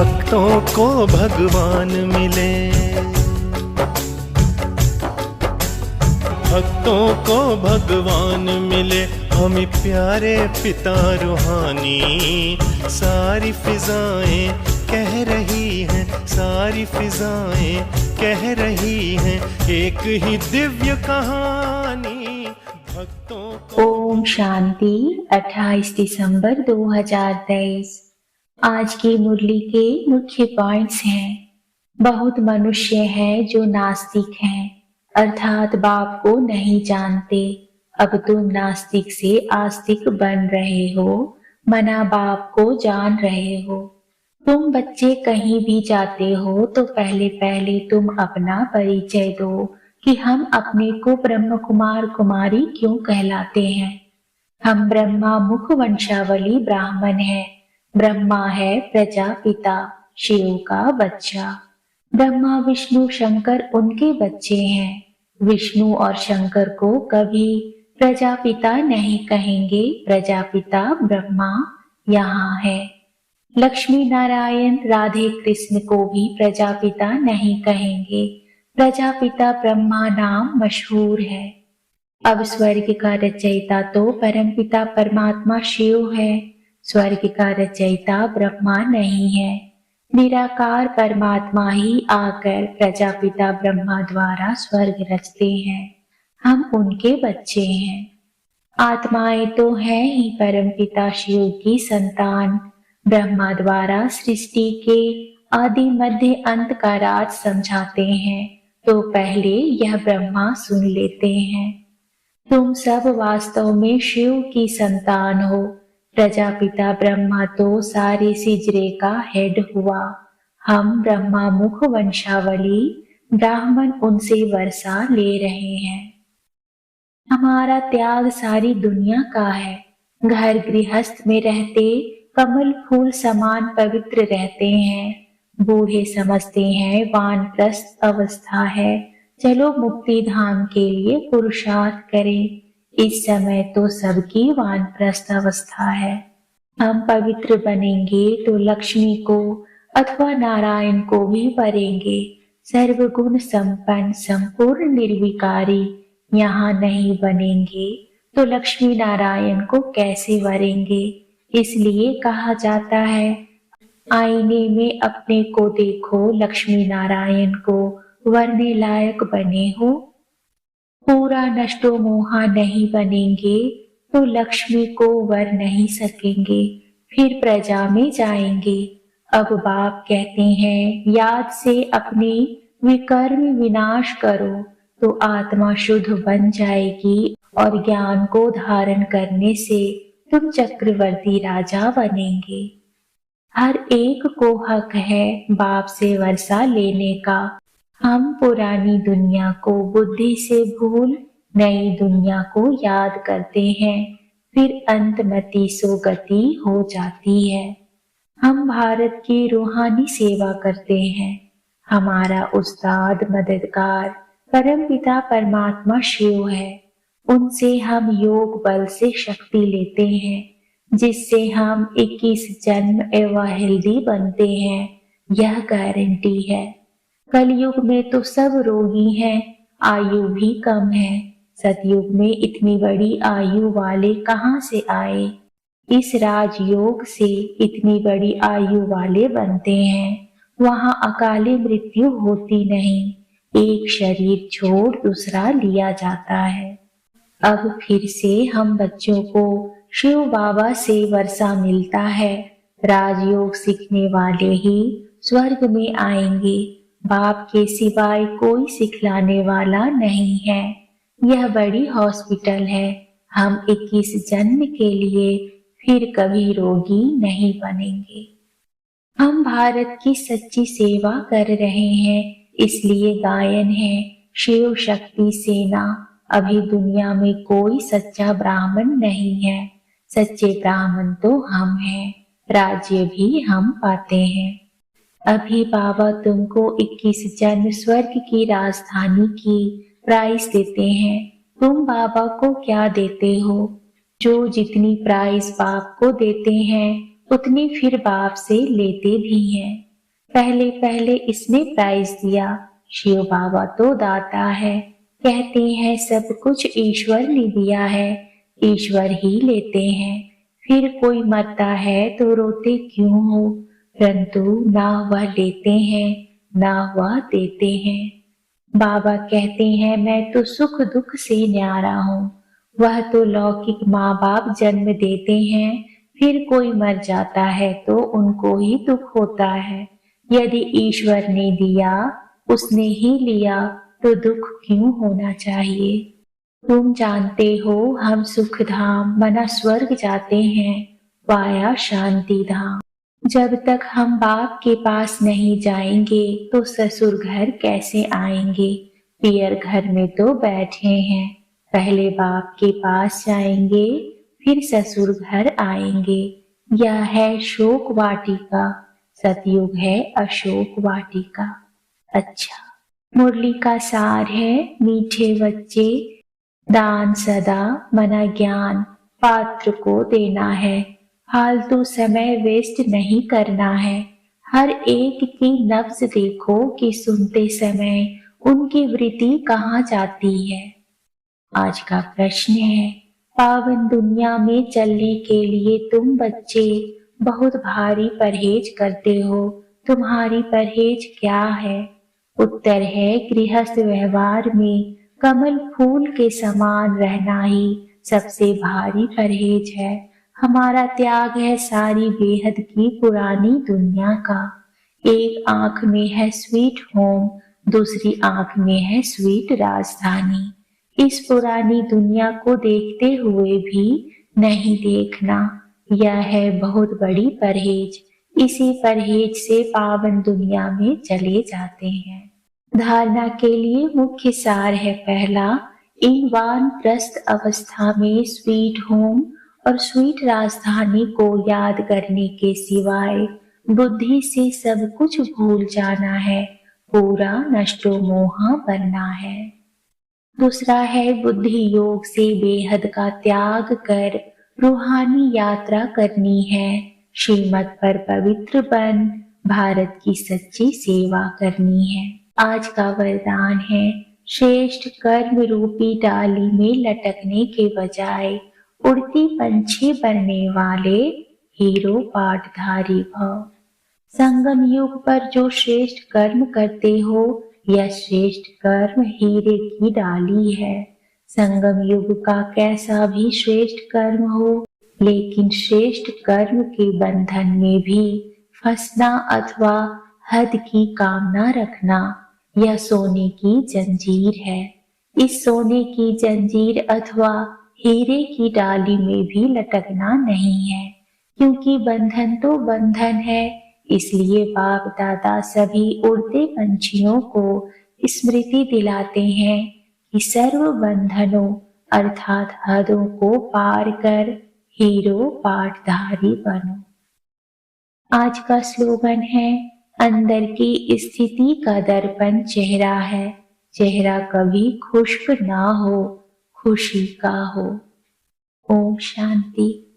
भक्तों को भगवान मिले, भक्तों को भगवान मिले, हमें प्यारे पिता रूहानी। सारी फिजाएं कह रही हैं, सारी फिजाएं कह रही हैं, एक ही दिव्य कहानी भक्तों को। ओम शांति। 28 दिसंबर 2023। आज की मुरली के मुख्य पॉइंट्स हैं। बहुत मनुष्य हैं जो नास्तिक हैं, अर्थात बाप को नहीं जानते। अब तुम नास्तिक से आस्तिक बन रहे हो, मना बाप को जान रहे हो। तुम बच्चे कहीं भी जाते हो तो पहले पहले तुम अपना परिचय दो कि हम अपने को ब्रह्म कुमार कुमारी क्यों कहलाते हैं। हम ब्रह्मा मुख वंशावली ब्राह्मण हैं। ब्रह्मा है प्रजापिता, शिव का बच्चा। ब्रह्मा विष्णु शंकर उनके बच्चे हैं। विष्णु और शंकर को कभी प्रजापिता नहीं कहेंगे, प्रजापिता ब्रह्मा यहाँ है। लक्ष्मी नारायण राधे कृष्ण को भी प्रजापिता नहीं कहेंगे, प्रजापिता ब्रह्मा नाम मशहूर है। अब स्वर्ग का रचयिता तो परमपिता परमात्मा शिव है, स्वर्ग का रचयिता ब्रह्मा नहीं है। निराकार परमात्मा ही आकर प्रजापिता ब्रह्मा द्वारा स्वर्ग रचते हैं, हम उनके बच्चे हैं। आत्माएं तो हैं ही परमपिता शिव की संतान। ब्रह्मा द्वारा सृष्टि के आदि मध्य अंत का राज समझाते हैं, तो पहले यह ब्रह्मा सुन लेते हैं। तुम सब वास्तव में शिव की संतान हो। प्रजापिता ब्रह्मा तो सारे सिजरे का हेड हुआ। हम ब्रह्मा मुख वंशावली ब्राह्मण उनसे वर्षा ले रहे हैं। हमारा त्याग सारी दुनिया का है। घर गृहस्थ में रहते कमल फूल समान पवित्र रहते हैं। बूढ़े समझते हैं वानप्रस्थ अवस्था है, चलो मुक्ति धाम के लिए पुरुषार्थ करें। इस समय तो सबकी वानप्रस्थ अवस्था है। हम पवित्र बनेंगे तो लक्ष्मी को अथवा नारायण को भी वरेंगे। सर्वगुण संपन्न संपूर्ण निर्विकारी यहाँ नहीं बनेंगे तो लक्ष्मी नारायण को कैसे वरेंगे। इसलिए कहा जाता है, आईने में अपने को देखो, लक्ष्मी नारायण को वरने लायक बने हो। पूरा नष्टो मोहा नहीं बनेंगे तो लक्ष्मी को वर नहीं सकेंगे, फिर प्रजा में जाएंगे। अब बाप कहते हैं, याद से अपने विकर्म विनाश करो तो आत्मा शुद्ध बन जाएगी और ज्ञान को धारण करने से तुम चक्रवर्ती राजा बनेंगे। हर एक को हक है बाप से वर्षा लेने का। हम पुरानी दुनिया को बुद्धि से भूल नई दुनिया को याद करते हैं, फिर अंतमति सोगति हो जाती है। हम भारत की रूहानी सेवा करते हैं। हमारा उस्ताद मददगार परमपिता परमात्मा शिव है। उनसे हम योग बल से शक्ति लेते हैं, जिससे हम 21 जन्म एवं हेल्दी बनते हैं, यह गारंटी है। कलयुग में तो सब रोगी हैं, आयु भी कम है। सतयुग में इतनी बड़ी आयु वाले कहाँ से आए। इस राजयोग से इतनी बड़ी आयु वाले बनते हैं। वहाँ अकाले मृत्यु होती नहीं, एक शरीर छोड़ दूसरा लिया जाता है। अब फिर से हम बच्चों को शिव बाबा से वर्षा मिलता है। राजयोग सीखने वाले ही स्वर्ग में आएंगे। बाप के सिवाय कोई सिखलाने वाला नहीं है। यह बड़ी हॉस्पिटल है। हम 21 जन्म के लिए फिर कभी रोगी नहीं बनेंगे। हम भारत की सच्ची सेवा कर रहे हैं, इसलिए गायन है शिव शक्ति सेना। अभी दुनिया में कोई सच्चा ब्राह्मण नहीं है। सच्चे ब्राह्मण तो हम हैं, राज्य भी हम पाते हैं। अभी बाबा तुमको 21 जन्म स्वर्ग की राजधानी की प्राइस देते हैं। तुम बाबा को क्या देते हो? जो जितनी प्राइस बाप को देते हैं उतनी फिर बाप से लेते भी हैं। पहले पहले इसने प्राइज दिया। शिव बाबा तो दाता है, कहते हैं सब कुछ ईश्वर ने दिया है, ईश्वर ही लेते हैं। फिर कोई मरता है तो रोते क्यों हो, परंतु ना वह लेते हैं ना वह देते हैं। बाबा कहते हैं मैं तो सुख दुख से न्यारा हूँ। वह तो लौकिक माँ बाप जन्म देते हैं, फिर कोई मर जाता है तो उनको ही दुख होता है। यदि ईश्वर ने दिया, उसने ही लिया, तो दुख क्यों होना चाहिए। तुम जानते हो हम सुख धाम मना स्वर्ग जाते हैं, वाया शांति धाम। जब तक हम बाप के पास नहीं जाएंगे तो ससुर घर कैसे आएंगे। पियर घर में तो बैठे हैं, पहले बाप के पास जाएंगे फिर ससुर घर आएंगे। यह है शोक वाटिका, सतयुग है अशोक वाटिका। अच्छा, मुरली का सार है मीठे बच्चे, दान सदा मना ज्ञान पात्र को देना है। फालतू समय वेस्ट नहीं करना है। हर एक की नब्ज देखो कि सुनते समय उनकी वृत्ति कहाँ जाती है। आज का प्रश्न है, पावन दुनिया में चलने के लिए तुम बच्चे बहुत भारी परहेज करते हो, तुम्हारी परहेज क्या है। उत्तर है गृहस्थ व्यवहार में कमल फूल के समान रहना ही सबसे भारी परहेज है। हमारा त्याग है सारी बेहद की पुरानी दुनिया का। एक आंख में है स्वीट होम, दूसरी आंख में है स्वीट राजधानी। इस पुरानी दुनिया को देखते हुए भी नहीं देखना, यह है बहुत बड़ी परहेज। इसी परहेज से पावन दुनिया में चले जाते हैं। धारणा के लिए मुख्य सार है पहला, इन वानप्रस्थ अवस्था में स्वीट होम और स्वीट राजधानी को याद करने के सिवाय बुद्धि से सब कुछ भूल जाना है, पूरा नष्टो मोहा बनना है। दूसरा है बुद्धि योग से बेहद का त्याग कर रूहानी यात्रा करनी है। श्रीमत पर पवित्र बन भारत की सच्ची सेवा करनी है। आज का वरदान है, श्रेष्ठ कर्म रूपी डाली में लटकने के बजाय उड़ती पंछी बनने वाले हीरो पाठधारी भव। संगम युग पर जो श्रेष्ठ कर्म करते हो, यह श्रेष्ठ कर्म हीरे की डाली है। संगम युग का कैसा भी श्रेष्ठ कर्म हो, लेकिन श्रेष्ठ कर्म के बंधन में भी फंसना अथवा हद की कामना रखना, यह सोने की जंजीर है। इस सोने की जंजीर अथवा हीरे की डाली में भी लटकना नहीं है, क्योंकि बंधन तो बंधन है। इसलिए बाप दादा सभी उड़ते पंछियों को स्मृति दिलाते हैं कि सर्व बंधनों अर्थात हदों को पार कर हीरो पाठधारी बनो। आज का स्लोगन है, अंदर की स्थिति का दर्पण चेहरा है, चेहरा कभी खुश्क ना हो, खुशी का हो। ओम शांति।